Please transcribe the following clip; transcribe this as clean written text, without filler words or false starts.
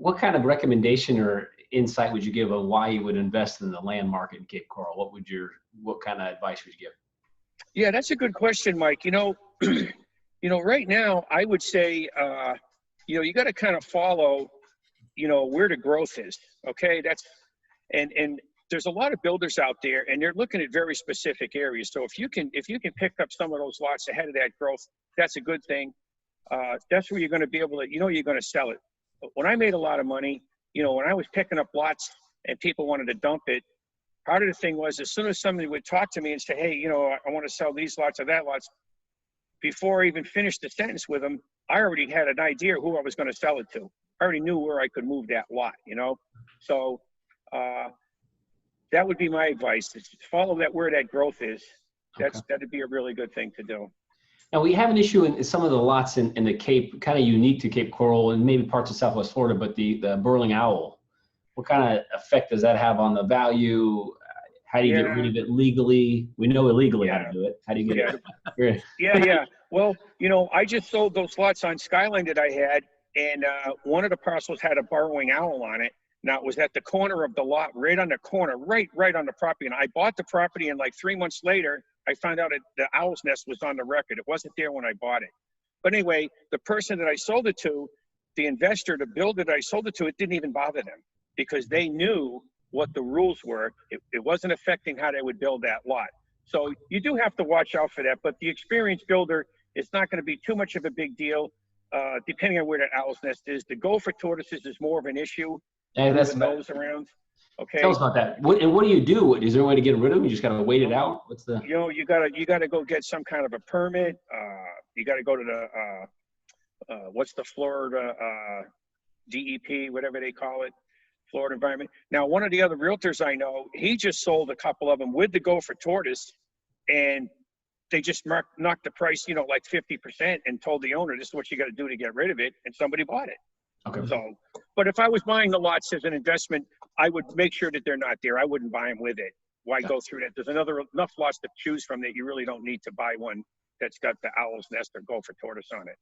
what kind of recommendation or insight would you give on why you would invest in the land market in Cape Coral? What kind of advice would you give? Yeah, that's a good question, Mike. Right now, I would say, you got to kind of follow, where the growth is. Okay, and there's a lot of builders out there, and they're looking at very specific areas. So if you can pick up some of those lots ahead of that growth, that's a good thing. That's where you're going to be able to, you're going to sell it. But when I made a lot of money, when I was picking up lots and people wanted to dump it, part of the thing was as soon as somebody would talk to me and say, hey, I want to sell these lots or that lots, before I even finished the sentence with them, I already had an idea who I was going to sell it to. I already knew where I could move that lot, So that would be my advice, is follow where that growth is. That'd be a really good thing to do. Now, we have an issue in some of the lots in the Cape, kind of unique to Cape Coral and maybe parts of Southwest Florida, but the burrowing owl. What kind of effect does that have on the value? How do you get rid of it legally? We know illegally how to do it. How do you get it? Yeah. Well, I just sold those lots on Skyline that I had, and one of the parcels had a burrowing owl on it. Now, it was at the corner of the lot, right on the corner, right on the property. And I bought the property, and like 3 months later, I found out that the owl's nest was on the record. It wasn't there when I bought it. But anyway, the person that I sold it to, the investor, the builder that I sold it to, it didn't even bother them because they knew what the rules were. It wasn't affecting how they would build that lot. So you do have to watch out for that. But the experienced builder, it's not going to be too much of a big deal, depending on where that owl's nest is. The gopher tortoises is more of an issue. Hey, that's those around. Okay. Tell us about that. What do you do? Is there a way to get rid of them? You just got to wait it out? What's the? You gotta go get some kind of a permit. You gotta go to the what's the Florida DEP, whatever they call it, Florida Environment. Now, one of the other realtors I know, he just sold a couple of them with the gopher tortoise, and they just knocked the price, like 50%, and told the owner, this is what you got to do to get rid of it, and somebody bought it. Okay. So, but if I was buying the lots as an investment, I would make sure that they're not there. I wouldn't buy them with it. Why go through that? There's enough lots to choose from that you really don't need to buy one that's got the owl's nest or gopher tortoise on it.